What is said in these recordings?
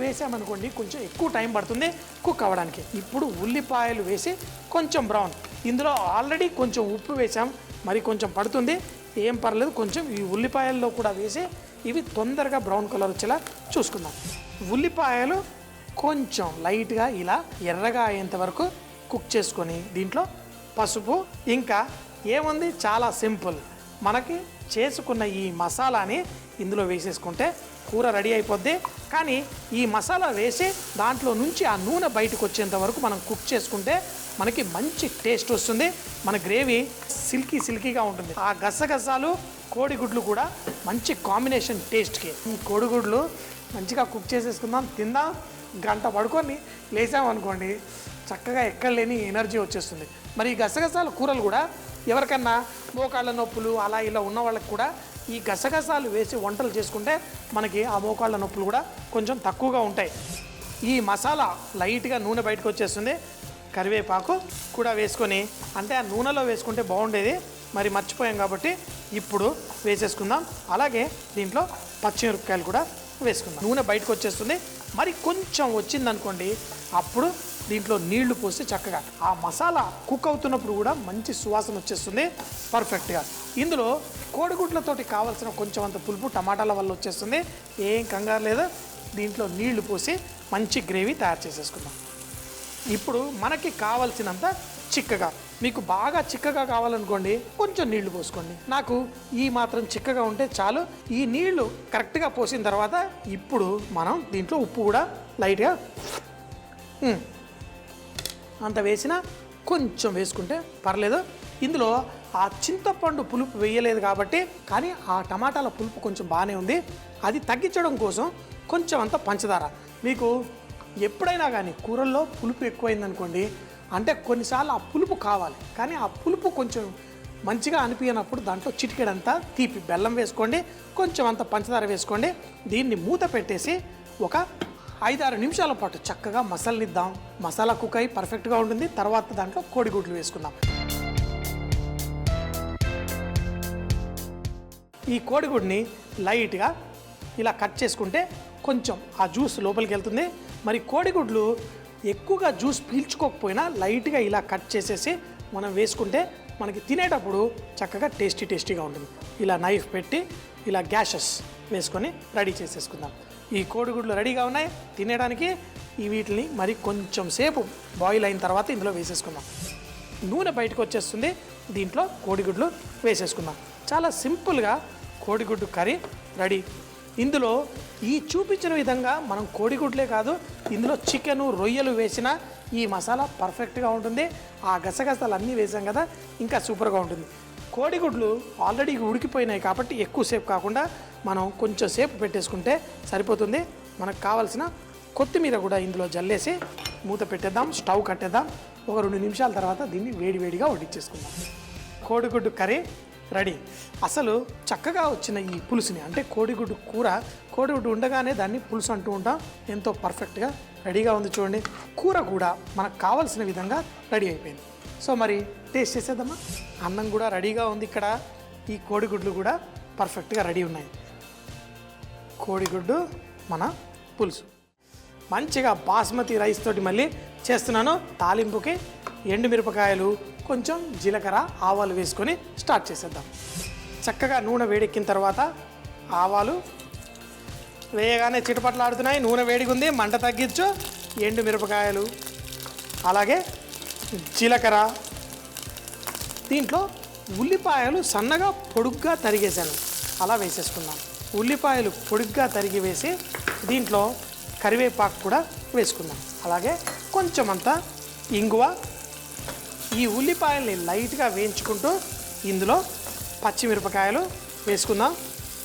వేసామనుకోండి కొంచెం ఎక్కువ టైం పడుతుంది కుక్ అవ్వడానికి. ఇప్పుడు ఉల్లిపాయలు వేసి కొంచెం బ్రౌన్, ఇందులో ఆల్రెడీ కొంచెం ఉప్పు వేసాం, మరి కొంచెం పడుతుంది, ఏం పర్లేదు. కొంచెం ఈ ఉల్లిపాయల్లో కూడా వేసి ఇవి తొందరగా బ్రౌన్ కలర్ వచ్చేలా చూసుకుందాం. ఉల్లిపాయలు కొంచెం లైట్గా ఇలా ఎర్రగా అయ్యేంత వరకు కుక్ చేసుకొని దీంట్లో పసుపు, ఇంకా ఏముంది చాలా సింపుల్, మనకి చేసుకున్న ఈ మసాలాని ఇందులో వేసేసుకుంటే కూర రెడీ అయిపోద్ది. కానీ ఈ మసాలా వేసి దాంట్లో నుంచి ఆ నూనె బయటకు వచ్చేంత వరకు మనం కుక్ చేసుకుంటే మనకి మంచి టేస్ట్ వస్తుంది. మన గ్రేవీ సిల్కీగా ఉంటుంది. ఆ గసగసాలు కోడిగుడ్లు కూడా మంచి కాంబినేషన్ టేస్ట్కి. ఈ కోడిగుడ్లు మంచిగా కుక్ చేసేసుకుందాం, తిందాం. గంట పడుకొని లేసామనుకోండి చక్కగా ఎక్కడ లేని ఎనర్జీ వచ్చేస్తుంది. మరి ఈ గసగసాల కూరలు కూడా ఎవరికన్నా మోకాళ్ళ నొప్పులు అలా ఇలా ఉన్న వాళ్ళకి కూడా ఈ గసగసాలు వేసి వంటలు చేసుకుంటే మనకి ఆ మోకాళ్ళ నొప్పులు కూడా కొంచెం తక్కువగా ఉంటాయి. ఈ మసాలా లైట్గా నూనె బయటకు వచ్చేస్తుంది. కరివేపాకు కూడా వేసుకొని, అంటే ఆ నూనెలో వేసుకుంటే బాగుండేది, మరి మర్చిపోయాం కాబట్టి ఇప్పుడు వేసేసుకుందాం. అలాగే దీంట్లో పచ్చిమిరపకాయలు కూడా వేసుకుందాం. నూనె బయటకు వచ్చేస్తుంది. మరి కొంచెం వచ్చిందనుకోండి అప్పుడు దీంట్లో నీళ్లు పోసి చక్కగా ఆ మసాలా కుక్ అవుతున్నప్పుడు కూడా మంచి సువాసన వచ్చేస్తుంది పర్ఫెక్ట్గా. ఇందులో కోడిగుడ్లతోటి కావాల్సిన కొంచెం అంత పులుపు టమాటాల వల్ల వచ్చేస్తుంది, ఏం కంగారు లేదు. దీంట్లో నీళ్లు పోసి మంచి గ్రేవీ తయారు చేసేసుకుందాం. ఇప్పుడు మనకి కావాల్సినంత చిక్కగా, మీకు బాగా చిక్కగా కావాలనుకోండి కొంచెం నీళ్లు పోసుకోండి. నాకు ఈ మాత్రం చిక్కగా ఉంటే చాలు. ఈ నీళ్లు కరెక్ట్గా పోసిన తర్వాత ఇప్పుడు మనం దీంట్లో ఉప్పు కూడా లైట్గా అంత వేసినా కొంచెం వేసుకుంటే పర్లేదు. ఇందులో ఆ చింతపండు పులుపు వేయలేదు కాబట్టి, కానీ ఆ టమాటాల పులుపు కొంచెం బాగానే ఉంది. అది తగ్గించడం కోసం కొంచెం అంత పంచదార. మీకు ఎప్పుడైనా కానీ కూరల్లో పులుపు ఎక్కువైందనుకోండి, అంటే కొన్నిసార్లు ఆ పులుపు కావాలి, కానీ ఆ పులుపు కొంచెం మంచిగా అనిపించినప్పుడు దాంట్లో చిటికెడంతా తీపి బెల్లం వేసుకోండి, కొంచెం అంత పంచదార వేసుకోండి. దీన్ని మూత పెట్టేసి ఒక 5-6 నిమిషాల పాటు చక్కగా మసాలనిద్దాం. మసాలా కుక్ అయ్యి పర్ఫెక్ట్గా ఉంటుంది. తర్వాత దాంట్లో కోడిగుడ్లు వేసుకుందాం. ఈ కోడిగుడ్ని లైట్గా ఇలా కట్ చేసుకుంటే కొంచెం ఆ జ్యూస్ లోపలికి వెళ్తుంది. మరి కోడిగుడ్లు ఎక్కువగా జ్యూస్ పీల్చుకోకపోయినా లైట్గా ఇలా కట్ చేసేసి మనం వేసుకుంటే మనకి తినేటప్పుడు చక్కగా టేస్టీగా ఉంటుంది. ఇలా నైఫ్ పెట్టి ఇలా గ్యాషెస్ వేసుకొని రెడీ చేసేసుకుందాం. ఈ కోడిగుడ్లు రెడీగా ఉన్నాయి తినేయడానికి. ఈ వీటిని మరి కొంచెం సేపు బాయిల్ అయిన తర్వాత ఇందులో వేసేసుకుందాం. నూనె బయటకు వచ్చేస్తుంది. దీంట్లో కోడిగుడ్లు వేసేసుకుందాం. చాలా సింపుల్గా కోడిగుడ్డు కర్రీ రెడీ. ఇందులో ఈ చూపించిన విధంగా మనం కోడిగుడ్లే కాదు, ఇందులో చికెను, రొయ్యలు వేసిన ఈ మసాలా పర్ఫెక్ట్గా ఉంటుంది. ఆ గసగసాలు అన్నీ వేసాం కదా, ఇంకా సూపర్గా ఉంటుంది. కోడిగుడ్లు ఆల్రెడీ ఉడికిపోయినాయి కాబట్టి ఎక్కువసేపు కాకుండా మనం కొంచెం సేపు పెట్టేసుకుంటే సరిపోతుంది. మనకు కావాల్సిన కొత్తిమీర కూడా ఇందులో జల్లేసి మూత పెట్టేద్దాం, స్టవ్ కట్టేద్దాం. ఒక 2 నిమిషాల తర్వాత దీన్ని వేడివేడిగా వడ్డించేసుకుందాం. కోడిగుడ్డు కర్రీ రెడీ. అసలు చక్కగా వచ్చిన ఈ పులుసుని, అంటే కోడిగుడ్డు కూర, కోడిగుడ్డు ఉండగానే దాన్ని పులుసు అంటూ ఉంటాం, ఎంతో పర్ఫెక్ట్గా రెడీగా ఉంది. చూడండి, కూర కూడా మనకు కావాల్సిన విధంగా రెడీ అయిపోయింది. సో మరి టేస్ట్ చేసేద్దామా. అన్నం కూడా రెడీగా ఉంది. ఇక్కడ ఈ కోడిగుడ్లు కూడా పర్ఫెక్ట్గా రెడీ ఉన్నాయి. కోడిగుడ్డు మన పులుసు మంచిగా బాస్మతి రైస్ తోటి మళ్ళీ చేస్తున్నాను. తాలింపుకి ఎండుమిరపకాయలు, కొంచెం జీలకర్ర, ఆవాలు వేసుకొని స్టార్ట్ చేసేద్దాం. చక్కగా నూనె వేడెక్కిన తర్వాత ఆవాలు వేయగానే చిటపట్లాడుతున్నాయి. నూనె వేడిగా ఉంది, మంట తగ్గించు. ఎండుమిరపకాయలు, అలాగే జీలకర్ర, దీంట్లో ఉల్లిపాయలు సన్నగా పొడుగ్గా తరిగేసాను, అలా వేసేసుకున్నాం. ఉల్లిపాయలు పొడుగ్గా తరిగి వేసి దీంట్లో కరివేపాకు కూడా వేసుకున్నాం. అలాగే కొంచెం అంతా ఇంగువ. ఈ ఉల్లిపాయల్ని లైట్గా వేయించుకుంటూ ఇందులో పచ్చిమిరపకాయలు వేసుకుందాం.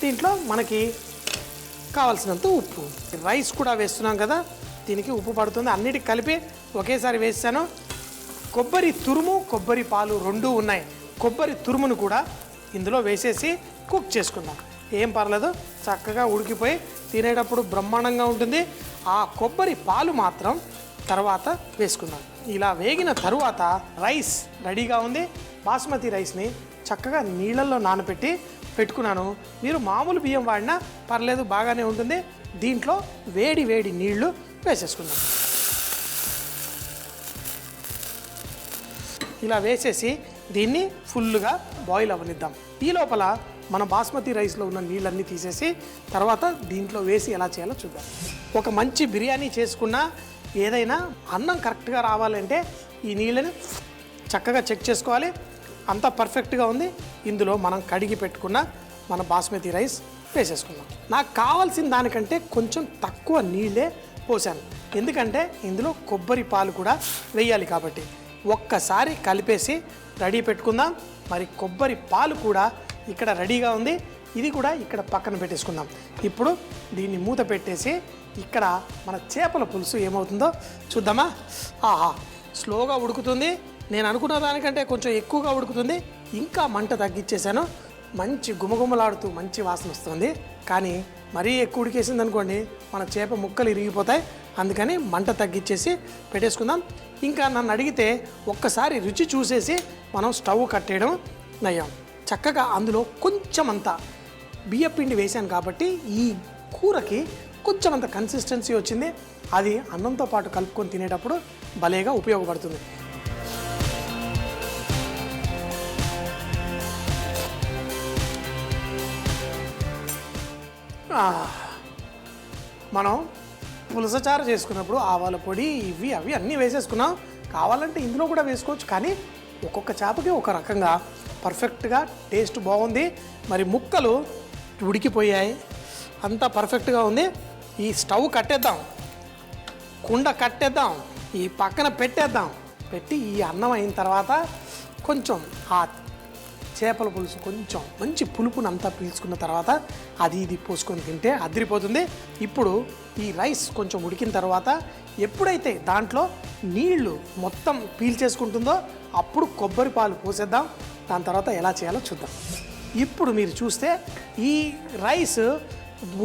దీంట్లో మనకి కావాల్సినంత ఉప్పు, రైస్ కూడా వేస్తున్నాం కదా, దీనికి ఉప్పు పడుతుంది. అన్నిటికి కలిపి ఒకేసారి వేసాను. కొబ్బరి తురుము, కొబ్బరి పాలు 2 ఉన్నాయి. కొబ్బరి తురుమును కూడా ఇందులో వేసేసి కుక్ చేసుకుందాం. ఏం పర్లేదు, చక్కగా ఉడికిపోయి తినేటప్పుడు బ్రహ్మాండంగా ఉంటుంది. ఆ కొబ్బరి పాలు మాత్రం తర్వాత వేసుకుందాం. ఇలా వేగిన తరువాత రైస్ రెడీగా ఉంది. బాస్మతి రైస్ని చక్కగా నీళ్ళల్లో నానబెట్టి పెట్టుకున్నాను. మీరు మామూలు బియ్యం వాడినా పర్లేదు, బాగానే ఉంటుంది. దీంట్లో వేడి వేడి నీళ్లు వేసేసుకుందాం. ఇలా వేసేసి దీన్ని ఫుల్గా బాయిల్ అవ్వనిద్దాం. ఈ లోపల మన బాస్మతి రైస్లో ఉన్న నీళ్ళన్నీ తీసేసి తర్వాత దీంట్లో వేసి ఎలా చేయాలో చూద్దాం. ఒక మంచి బిర్యానీ చేసుకున్నా ఏదైనా అన్నం కరెక్ట్గా రావాలంటే ఈ నీళ్ళని చక్కగా చెక్ చేసుకోవాలి. అంతా పర్ఫెక్ట్గా ఉంది. ఇందులో మనం కడిగి పెట్టుకున్న మన బాస్మతి రైస్ వేసేసుకుందాం. నాకు కావాల్సిన దానికంటే కొంచెం తక్కువ నీళ్ళే పోసాను, ఎందుకంటే ఇందులో కొబ్బరి పాలు కూడా వేయాలి కాబట్టి. ఒక్కసారి కలిపేసి రెడీ పెట్టుకుందాం. మరి కొబ్బరి పాలు కూడా ఇక్కడ రెడీగా ఉంది, ఇది కూడా ఇక్కడ పక్కన పెట్టేసుకుందాం. ఇప్పుడు దీన్ని మూత పెట్టేసి ఇక్కడ మన చేపల పులుసు ఏమవుతుందో చూద్దామా. ఆహా, స్లోగా ఉడుకుతుంది. నేను అనుకున్న దానికంటే కొంచెం ఎక్కువగా ఉడుకుతుంది. ఇంకా మంట తగ్గించేశాను. మంచి గుమగుమలాడుతూ మంచి వాసన వస్తుంది. కానీ మరీ ఎక్కువ ఉడికేసింది అనుకోండి మన చేప ముక్కలు ఇరిగిపోతాయి. అందుకని మంట తగ్గించేసి పెట్టేసుకుందాం. ఇంకా నన్ను అడిగితే ఒక్కసారి రుచి చూసేసి మనం స్టవ్ కట్టేయడం నయ్యాం. చక్కగా అందులో కొంచెం అంత బియ్యపిండి వేసాను కాబట్టి ఈ కూరకి కొంచెం అంత కన్సిస్టెన్సీ వచ్చింది. అది అన్నంతో పాటు కలుపుకొని తినేటప్పుడు భలేగా ఉపయోగపడుతుంది. మనం పులసచారు చేసుకున్నప్పుడు ఆవాల పొడి ఇవి అవి అన్నీ వేసేసుకున్నాం. కావాలంటే ఇందులో కూడా వేసుకోవచ్చు, కానీ ఒక్కొక్క చేపకి ఒక రకంగా పర్ఫెక్ట్గా టేస్ట్ బాగుంది. మరి ముక్కలు ఉడికిపోయాయి, అంతా పర్ఫెక్ట్గా ఉంది. ఈ స్టవ్ కట్టేద్దాం, కుండ కట్టేద్దాం, ఈ పక్కన పెట్టేద్దాం. పెట్టి ఈ అన్నం అయిన తర్వాత కొంచెం ఆ చేపల పులుసు కొంచెం మంచి పులుపుని అంతా పీల్చుకున్న తర్వాత అది ఇది పోసుకొని తింటే అదిరిపోతుంది. ఇప్పుడు ఈ రైస్ కొంచెం ఉడికిన తర్వాత ఎప్పుడైతే దాంట్లో నీళ్లు మొత్తం పీల్చేసుకుంటుందో అప్పుడు కొబ్బరి పాలు పోసేద్దాం. దాని తర్వాత ఎలా చేయాలో చూద్దాం. ఇప్పుడు మీరు చూస్తే ఈ రైస్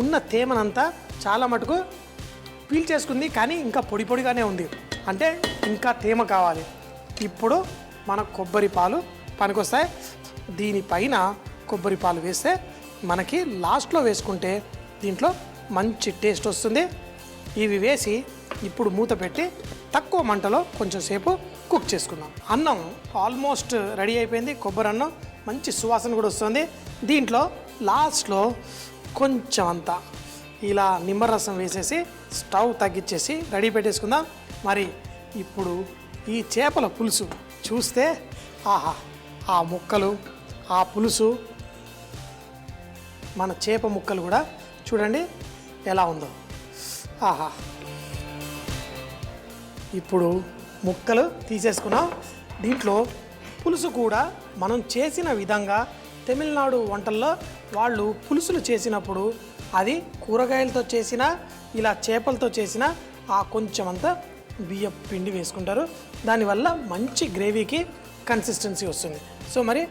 ఉన్న తేమనంతా చాలా మటుకు పీల్చేసుకుంది, కానీ ఇంకా పొడి పొడిగానే ఉంది. అంటే ఇంకా తేమ కావాలి. ఇప్పుడు మన కొబ్బరి పాలు పనికొస్తాయి. దీనిపైన కొబ్బరి పాలు వేస్తే మనకి లాస్ట్లో వేసుకుంటే దీంట్లో మంచి టేస్ట్ వస్తుంది. ఇవి వేసి ఇప్పుడు మూత పెట్టి తక్కువ మంటలో కొంచెం సేపు కుక్ చేసుకుందాం. అన్నం ఆల్మోస్ట్ రెడీ అయిపోయింది. కొబ్బరి అన్నం మంచి సువాసన కూడా వస్తుంది. దీంట్లో లాస్ట్లో కొంచెం అంతా ఇలా నిమ్మరసం వేసేసి స్టవ్ తగ్గించేసి రెడీ పెట్టేసుకుందాం. మరి ఇప్పుడు ఈ చేపల పులుసు చూస్తే ఆహా, ఆ ముక్కలు, ఆ పులుసు, మన చేప ముక్కలు కూడా చూడండి ఎలా ఉందో. ఆహా, ఇప్పుడు ముక్కలు తీసేసుకున్నాం. దీంట్లో పులుసు కూడా మనం చేసిన విధంగా తమిళనాడు వంటల్లో వాళ్ళు పులుసులు చేసినప్పుడు అది కూరగాయలతో చేసిన, ఇలా చేపలతో చేసిన ఆ కొంచెం అంతా బియ్యం పిండి వేసుకుంటారు. దానివల్ల మంచి గ్రేవీకి కన్సిస్టెన్సీ వస్తుంది. సో మరి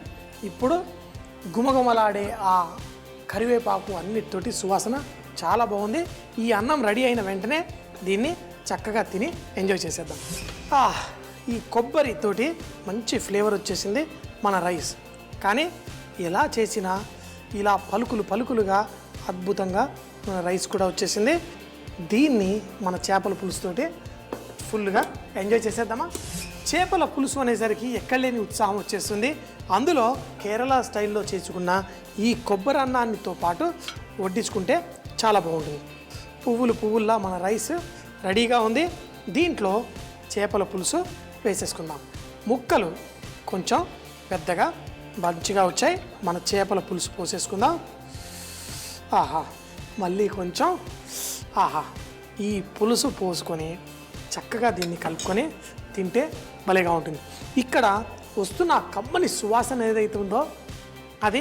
ఇప్పుడు గుమగుమలాడే ఆ కరివేపాకు అన్నిటితోటి సువాసన చాలా బాగుంది. ఈ అన్నం రెడీ అయిన వెంటనే దీన్ని చక్కగా తిని ఎంజాయ్ చేసేద్దాం. ఈ కొబ్బరితోటి మంచి ఫ్లేవర్ వచ్చేసింది మన రైస్. కానీ ఎలా చేసినా ఇలా పలుకులు పలుకులుగా అద్భుతంగా మన రైస్ కూడా వచ్చేసింది. దీన్ని మన చేపల పులుసుతోటి ఫుల్గా ఎంజాయ్ చేసేద్దామా. చేపల పులుసు అనేసరికి ఎక్కడలేని ఉత్సాహం వచ్చేస్తుంది. అందులో కేరళ స్టైల్లో చేసుకున్న ఈ కొబ్బరి అన్నాన్నితో పాటు వడ్డించుకుంటే చాలా బాగుంటుంది. పువ్వులు పువ్వుల్లా మన రైస్ రెడీగా ఉంది. దీంట్లో చేపల పులుసు వేసేసుకుందాం. ముక్కలు కొంచెం పెద్దగా మంచిగా వచ్చాయి. మన చేపల పులుసు పోసేసుకుందాం. ఆహా, మళ్ళీ కొంచెం ఆహా, ఈ పులుసు పోసుకొని చక్కగా దీన్ని కలుపుకొని తింటే భలేగా ఉంటుంది. ఇక్కడ వస్తున్న కమ్మని సువాసన ఏదైతే ఉందో అది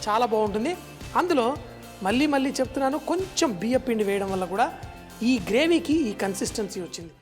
చాలా బాగుంటుంది. అందులో మళ్ళీ చెప్తున్నాను, కొంచెం బియ్య పిండి వేయడం వల్ల కూడా ఈ గ్రేవీకి ఈ కన్సిస్టెన్సీ వచ్చింది.